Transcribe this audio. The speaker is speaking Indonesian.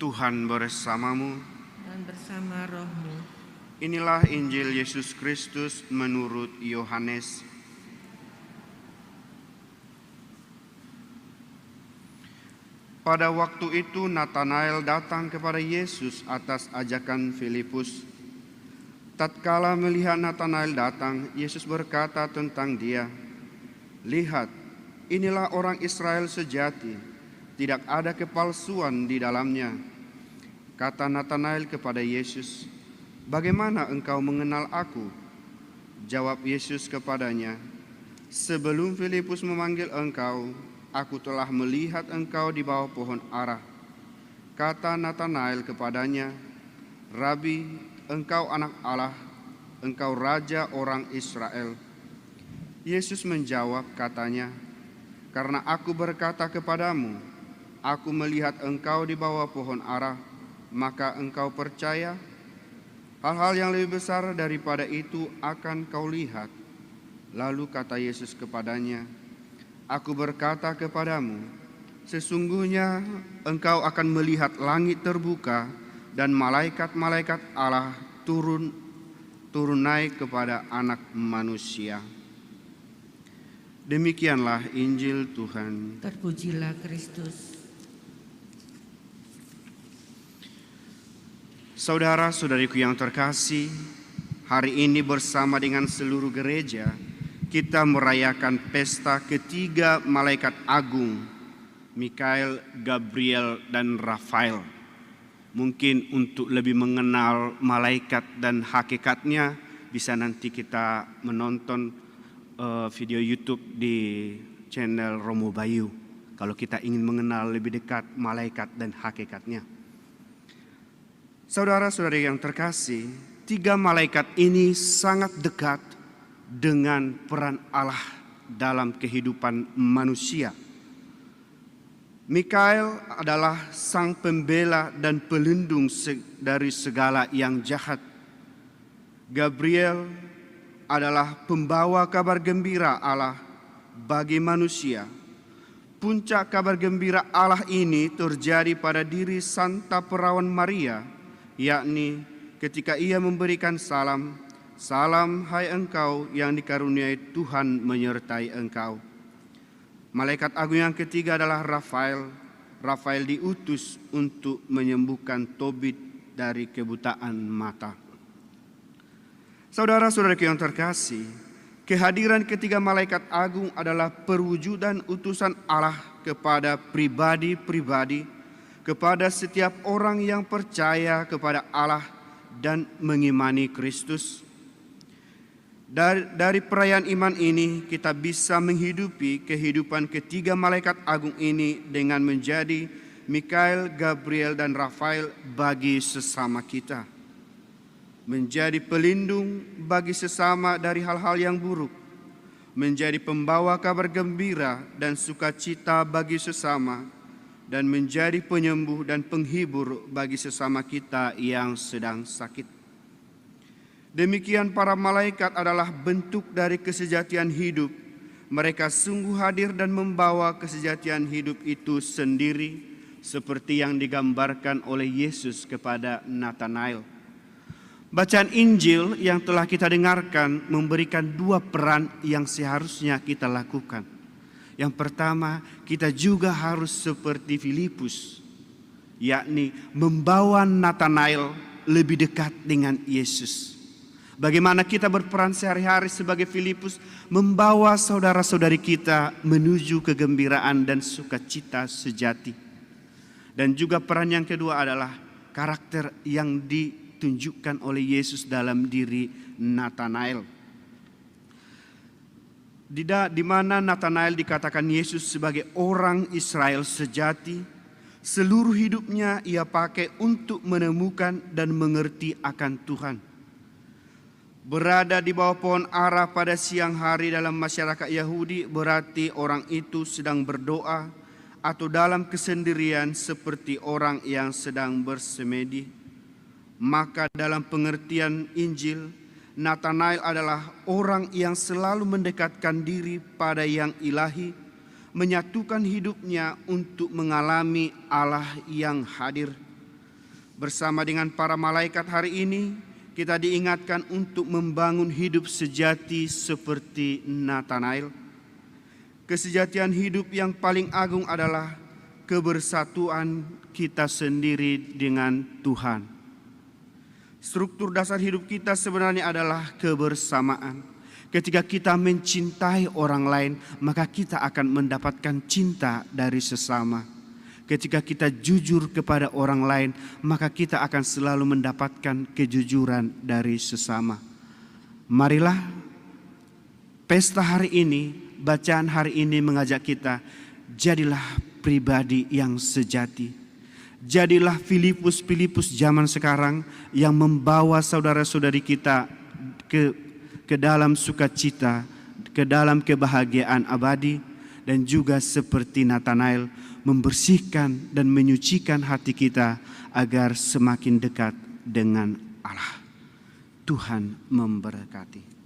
Tuhan bersamamu dan bersama rohmu. Inilah Injil Yesus Kristus menurut Yohanes. Pada waktu itu Natanael datang kepada Yesus atas ajakan Filipus. Tatkala melihat Natanael datang, Yesus berkata tentang dia, "Lihat, inilah orang Israel sejati, tidak ada kepalsuan di dalamnya." Kata Natanael kepada Yesus, "Bagaimana engkau mengenal aku?" Jawab Yesus kepadanya, "Sebelum Filipus memanggil engkau, aku telah melihat engkau di bawah pohon ara." Kata Natanael kepadanya, "Rabi, engkau anak Allah, engkau raja orang Israel." Yesus menjawab katanya, "Karena aku berkata kepadamu, aku melihat engkau di bawah pohon ara, maka engkau percaya? Hal-hal yang lebih besar daripada itu akan kau lihat." Lalu kata Yesus kepadanya, "Aku berkata kepadamu, sesungguhnya engkau akan melihat langit terbuka dan malaikat-malaikat Allah turun naik kepada Anak Manusia." Demikianlah Injil Tuhan. Terpujilah Kristus. Saudara-saudariku yang terkasih, hari ini bersama dengan seluruh gereja, kita merayakan pesta ketiga malaikat agung, Mikael, Gabriel, dan Rafael. Mungkin untuk lebih mengenal malaikat dan hakikatnya, bisa nanti kita menonton video YouTube di channel Romo Bayu, kalau kita ingin mengenal lebih dekat malaikat dan hakikatnya. Saudara-saudari yang terkasih, tiga malaikat ini sangat dekat dengan peran Allah dalam kehidupan manusia. Mikael adalah sang pembela dan pelindung dari segala yang jahat. Gabriel adalah pembawa kabar gembira Allah bagi manusia. Puncak kabar gembira Allah ini terjadi pada diri Santa Perawan Maria, yakni ketika ia memberikan salam, "Salam hai engkau yang dikaruniai Tuhan menyertai engkau." Malaikat agung yang ketiga adalah Rafael. Rafael diutus untuk menyembuhkan Tobit dari kebutaan mata. Saudara-saudaraku yang terkasih, kehadiran ketiga malaikat agung adalah perwujudan utusan Allah kepada pribadi-pribadi, kepada setiap orang yang percaya kepada Allah dan mengimani Kristus. Dari perayaan iman ini kita bisa menghidupi kehidupan ketiga malaikat agung ini dengan menjadi Mikael, Gabriel, dan Rafael bagi sesama kita. Menjadi pelindung bagi sesama dari hal-hal yang buruk, menjadi pembawa kabar gembira dan sukacita bagi sesama, dan menjadi penyembuh dan penghibur bagi sesama kita yang sedang sakit. Demikian para malaikat adalah bentuk dari kesejatian hidup. Mereka sungguh hadir dan membawa kesejatian hidup itu sendiri, seperti yang digambarkan oleh Yesus kepada Natanael. Bacaan Injil yang telah kita dengarkan memberikan dua peran yang seharusnya kita lakukan. Yang pertama, kita juga harus seperti Filipus, yakni membawa Natanael lebih dekat dengan Yesus. Bagaimana kita berperan sehari-hari sebagai Filipus, membawa saudara-saudari kita menuju kegembiraan dan sukacita sejati. Dan juga peran yang kedua adalah karakter yang ditunjukkan oleh Yesus dalam diri Natanael. Di mana Natanael dikatakan Yesus sebagai orang Israel sejati, seluruh hidupnya ia pakai untuk menemukan dan mengerti akan Tuhan. Berada di bawah pohon ara pada siang hari dalam masyarakat Yahudi berarti orang itu sedang berdoa atau dalam kesendirian seperti orang yang sedang bersemedi. Maka dalam pengertian Injil, Natanael adalah orang yang selalu mendekatkan diri pada yang ilahi, menyatukan hidupnya untuk mengalami Allah yang hadir. Bersama dengan para malaikat hari ini, kita diingatkan untuk membangun hidup sejati seperti Nathanael. Kesejatian hidup yang paling agung adalah kebersatuan kita sendiri dengan Tuhan. Struktur dasar hidup kita sebenarnya adalah kebersamaan. Ketika kita mencintai orang lain, maka kita akan mendapatkan cinta dari sesama. Ketika kita jujur kepada orang lain, maka kita akan selalu mendapatkan kejujuran dari sesama. Marilah pesta hari ini, bacaan hari ini mengajak kita, jadilah pribadi yang sejati. Jadilah Filipus zaman sekarang yang membawa saudara-saudari kita ke dalam sukacita, ke dalam kebahagiaan abadi, dan juga seperti Nathanael membersihkan dan menyucikan hati kita agar semakin dekat dengan Allah. Tuhan memberkati.